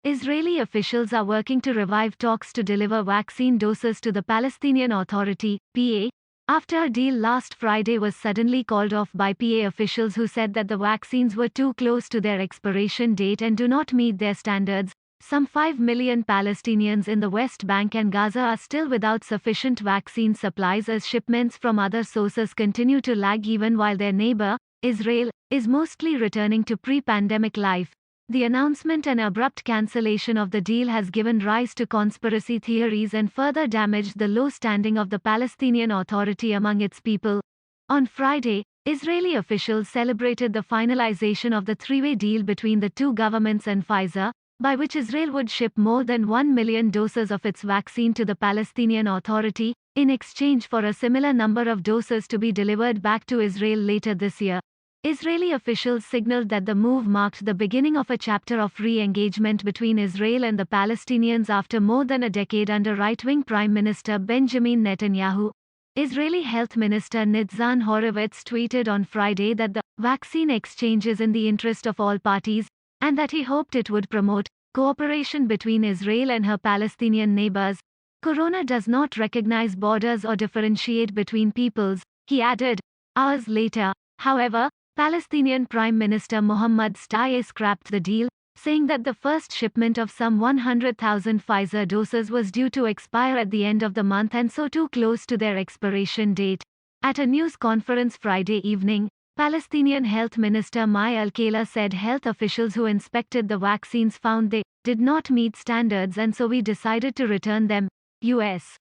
Israeli officials are working to revive talks to deliver vaccine doses to the Palestinian Authority, PA, after a deal last Friday was suddenly called off by PA officials who said that the vaccines were too close to their expiration date and do not meet their standards. Some 5 million Palestinians in the West Bank and Gaza are still without sufficient vaccine supplies as shipments from other sources continue to lag even while their neighbor, Israel, is mostly returning to pre-pandemic life. The announcement and abrupt cancellation of the deal has given rise to conspiracy theories and further damaged the low standing of the Palestinian Authority among its people. On Friday, Israeli officials celebrated the finalization of the three-way deal between the two governments and Pfizer, by which Israel would ship more than 1 million doses of its vaccine to the Palestinian Authority, in exchange for a similar number of doses to be delivered back to Israel later this year. Israeli officials signaled that the move marked the beginning of a chapter of re-engagement between Israel and the Palestinians after more than a decade under right-wing Prime Minister Benjamin Netanyahu. Israeli Health Minister Nitzan Horowitz tweeted on Friday that the vaccine exchange is in the interest of all parties, and that he hoped it would promote cooperation between Israel and her Palestinian neighbors. Corona does not recognize borders or differentiate between peoples, he added. Hours later, however, Palestinian Prime Minister Mohammad Shtayyeh scrapped the deal, saying that the first shipment of some 100,000 Pfizer doses was due to expire at the end of the month and so too close to their expiration date. At a news conference Friday evening, Palestinian Health Minister Mai Al-Khaila said health officials who inspected the vaccines found they did not meet standards and so we decided to return them. U.S.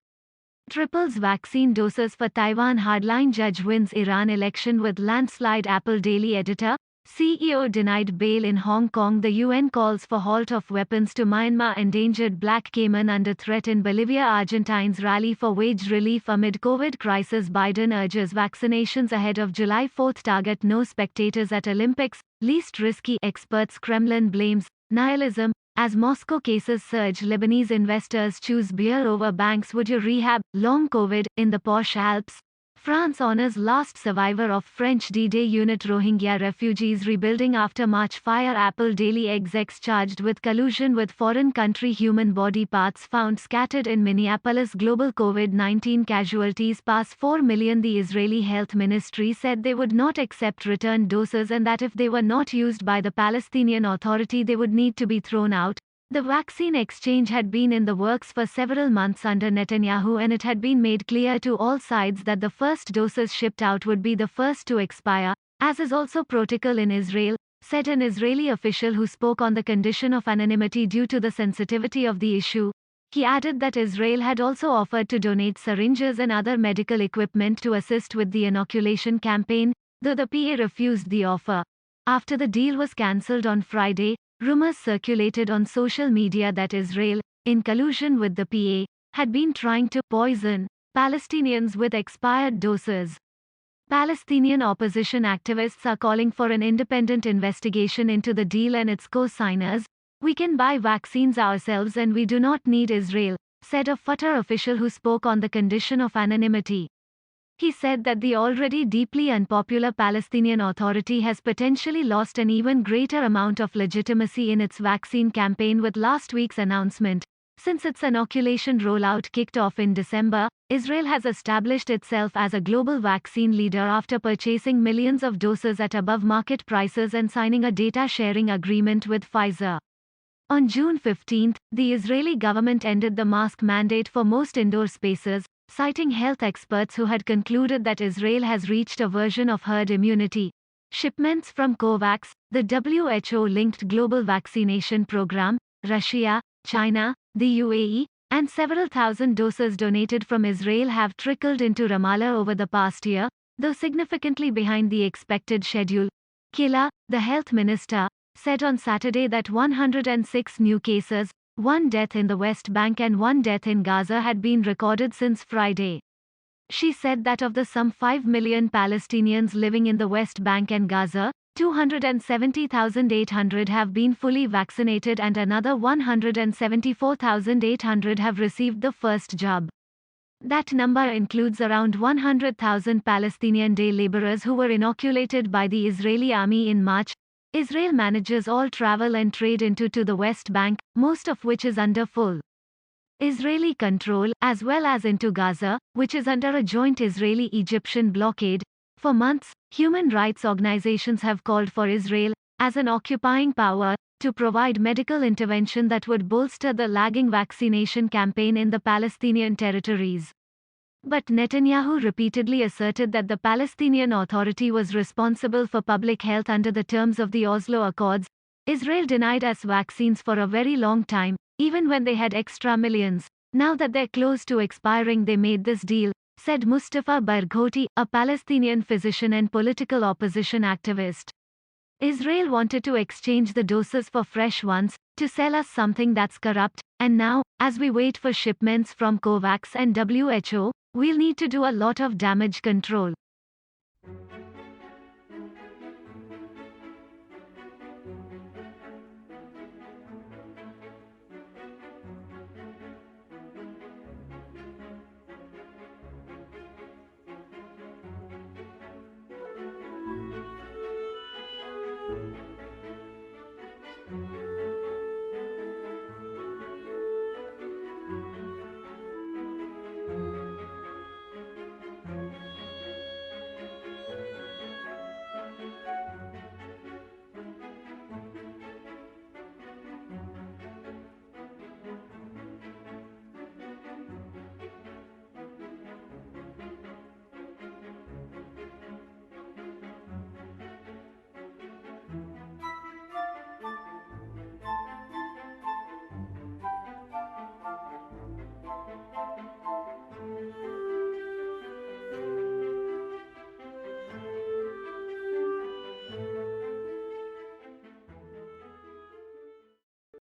Triples vaccine doses for Taiwan hardline judge wins Iran election with landslide. Apple Daily editor, CEO denied bail in Hong Kong. The UN calls for halt of weapons to Myanmar. Endangered black caiman under threat in Bolivia. Argentines rally for wage relief amid COVID crisis. Biden urges vaccinations ahead of July 4. Target no spectators at Olympics. Least risky. Experts. Kremlin blames nihilism as Moscow cases surge. Lebanese investors choose beer over banks. Would you rehab long COVID in the posh Alps? France honors last survivor of French D-Day unit. Rohingya refugees rebuilding after March fire. Apple Daily execs charged with collusion with foreign country. Human body parts found scattered in Minneapolis. Global COVID-19 casualties pass 4 million. The Israeli Health Ministry said they would not accept returned doses and that if they were not used by the Palestinian Authority they would need to be thrown out. The vaccine exchange had been in the works for several months under Netanyahu and it had been made clear to all sides that the first doses shipped out would be the first to expire, as is also protocol in Israel, said an Israeli official who spoke on the condition of anonymity due to the sensitivity of the issue. He added that Israel had also offered to donate syringes and other medical equipment to assist with the inoculation campaign, though the PA refused the offer. After the deal was cancelled on Friday, rumors circulated on social media that Israel, in collusion with the PA, had been trying to poison Palestinians with expired doses. Palestinian opposition activists are calling for an independent investigation into the deal and its co-signers. We can buy vaccines ourselves and we do not need Israel, said a Fatah official who spoke on the condition of anonymity. He said that the already deeply unpopular Palestinian Authority has potentially lost an even greater amount of legitimacy in its vaccine campaign with last week's announcement. Since its inoculation rollout kicked off in December, Israel has established itself as a global vaccine leader after purchasing millions of doses at above market prices and signing a data sharing agreement with Pfizer. On June 15, the Israeli government ended the mask mandate for most indoor spaces, citing health experts who had concluded that Israel has reached a version of herd immunity. Shipments from COVAX, the WHO-linked global vaccination program, Russia, China, the UAE, and several thousand doses donated from Israel have trickled into Ramallah over the past year, though significantly behind the expected schedule. Killa, the health minister, said on Saturday that 106 new cases, one death in the West Bank and one death in Gaza had been recorded since Friday. She said that of the some 5 million Palestinians living in the West Bank and Gaza, 270,800 have been fully vaccinated and another 174,800 have received the first jab. That number includes around 100,000 Palestinian day laborers who were inoculated by the Israeli army in March. Israel manages all travel and trade into to the West Bank, most of which is under full Israeli control, as well as into Gaza, which is under a joint Israeli-Egyptian blockade. For months, human rights organizations have called for Israel, as an occupying power, to provide medical intervention that would bolster the lagging vaccination campaign in the Palestinian territories. But Netanyahu repeatedly asserted that the Palestinian Authority was responsible for public health under the terms of the Oslo Accords. Israel denied us vaccines for a very long time, even when they had extra millions. Now that they're close to expiring, they made this deal, said Mustafa Barghouti, a Palestinian physician and political opposition activist. Israel wanted to exchange the doses for fresh ones, to sell us something that's corrupt, and now, as we wait for shipments from COVAX and WHO, we'll need to do a lot of damage control.